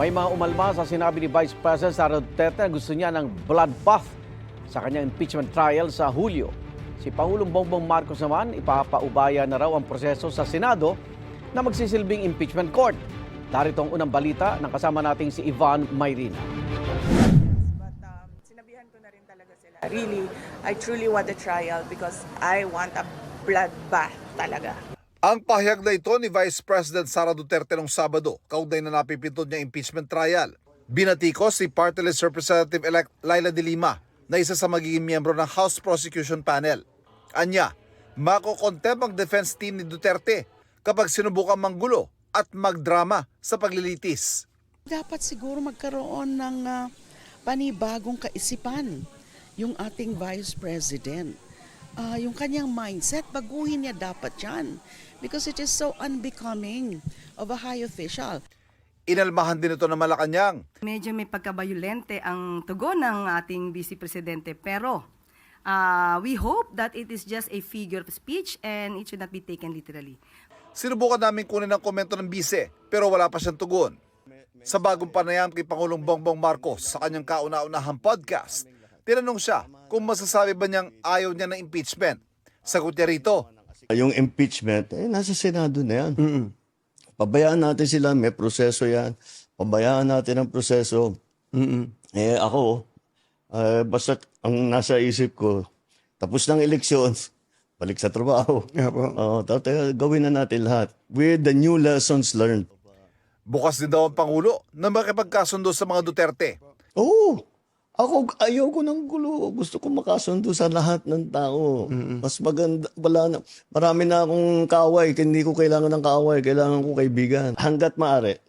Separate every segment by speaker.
Speaker 1: May mga umalma sa sinabi ni Vice President Sara Duterte na gusto niya ng bloodbath sa kanyang impeachment trial sa Hulyo. Si Pangulong Bongbong Marcos naman, ipapaubaya na raw ang proseso sa Senado na magsisilbing impeachment court. Darito ang unang balita ng kasama nating si Ivan Mayrina.
Speaker 2: But sinabihan ko na rin talaga sila. Really, I truly want a trial because I want a bloodbath talaga.
Speaker 3: Ang pahayag na ito ni Vice President Sara Duterte noong Sabado, kaugnay na napipindot niya impeachment trial. Binatikos si Party List Representative-elect Laila de Lima na isa sa magiging miyembro ng House Prosecution Panel. Anya, makokontempt ang defense team ni Duterte kapag sinubukan manggulo at magdrama sa paglilitis.
Speaker 4: Dapat siguro magkaroon ng panibagong kaisipan yung ating Vice President. Yung kanyang mindset, baguhin niya dapat yan. Because it is so unbecoming of a high official.
Speaker 3: Inalmahan din ito ng Malacanang.
Speaker 5: Medyo may pagkabayolente ang tugon ng ating Vice Presidente pero we hope that it is just a figure of speech and it should not be taken literally.
Speaker 3: Sinubukan namin kunin ang komento ng bise pero wala pa siyang tugon. Sa bagong panayam kay Pangulong Bongbong Marcos sa kanyang kauna-unahang podcast, tinanong siya kung masasabi ba niyang ayaw niya ng impeachment. Sagot niya rito,
Speaker 6: yung impeachment, nasa Senado na yan. Pabayaan natin sila, may proseso yan. Pabayaan natin ang proseso. Ako, basta ang nasa isip ko, tapos ng eleksyon, balik sa trabaho. Gawin na natin lahat. With the new lessons learned.
Speaker 3: bukas din daw ang Pangulo na makipagkasundo sa mga Duterte.
Speaker 6: Oo. Ako, ayoko ng gulo. Gusto ko makasundo sa lahat ng tao. Mas maganda, marami na akong kaaway. Hindi ko kailangan ng kaaway. Kailangan ko kaibigan. Hanggat maaari,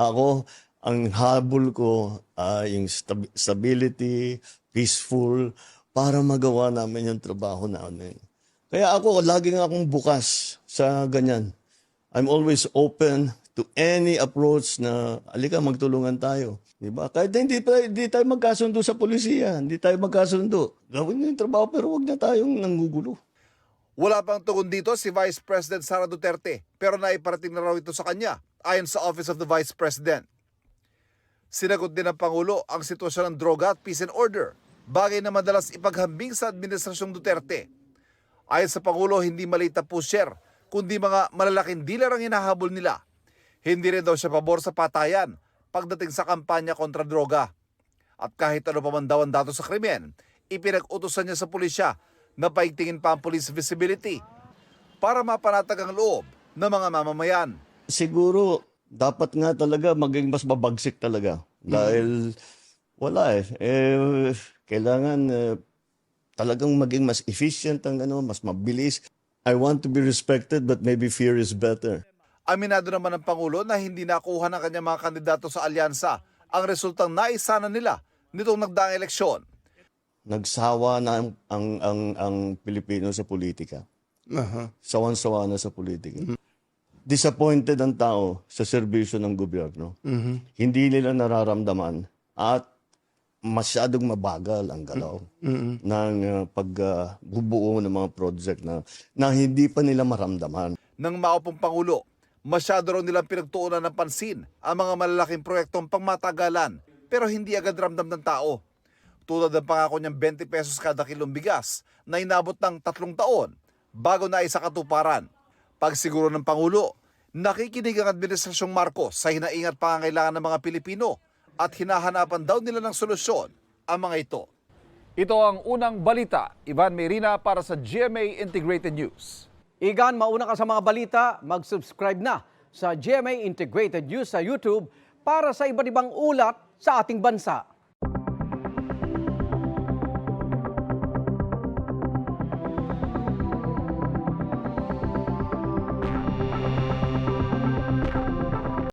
Speaker 6: ako, ang habol ko, yung stability, peaceful, para magawa namin yung trabaho namin. Kaya ako, laging akong bukas sa ganyan. I'm always open to any approach na, alika, magtulungan tayo. Diba? Kahit hindi tayo magkasundo sa polisiya, hindi tayo magkasundo. Gawin nyo yung trabaho pero wag na tayong nanggugulo.
Speaker 3: Wala pang tugon dito si Vice President Sara Duterte pero naiparating na raw ito sa kanya ayon sa Office of the Vice President. Sinagot din ng Pangulo ang sitwasyon ng droga at peace and order, bagay na madalas ipaghambing sa Administrasyong Duterte. Ayon sa Pangulo, hindi maliit na pusher, kundi mga malalaking dealer ang hinahabol nila. Hindi rin daw siya pabor sa patayan pagdating sa kampanya kontra droga. At kahit ano pa man daw ang datos sa krimen, ipinag-utosan niya sa pulisya na paigtingin pa ang police visibility para mapanatag ang loob ng mga mamamayan.
Speaker 6: Siguro, dapat nga talaga maging mas mabagsik talaga. Dahil wala kailangan talagang maging mas efficient ang mas mabilis. I want to be respected but maybe fear is better.
Speaker 3: Aminado naman ng Pangulo na hindi nakuha ng kanyang mga kandidato sa alyansa ang resultang naisana nila nitong nagdaang eleksyon.
Speaker 6: Nagsawa na ang Pilipino sa politika. Sawan-sawa na sa politika. Disappointed ang tao sa serbisyo ng gobyerno. Hindi nila nararamdaman at masyadong mabagal ang galaw ng pagbubuo ng mga project na hindi pa nila maramdaman.
Speaker 3: Nang maupong Pangulo, masyado raw nilang pinagtuunan ng pansin ang mga malalaking proyektong pangmatagalan pero hindi agad ramdam ng tao. Tulad ng pangako niyang 20 pesos kada kilong bigas na inabot ng 3 taon bago na isa katuparan. Pagsiguro ng Pangulo, nakikinig ang Administrasyong Marcos sa hinaingat pangangailangan ng mga Pilipino at hinahanapan daw nila ng solusyon ang mga ito. Ito ang unang balita. Ivan Mayrina para sa GMA Integrated News.
Speaker 1: Igan, mauna ka sa mga balita, mag-subscribe na sa GMA Integrated News sa YouTube para sa iba't ibang ulat sa ating bansa.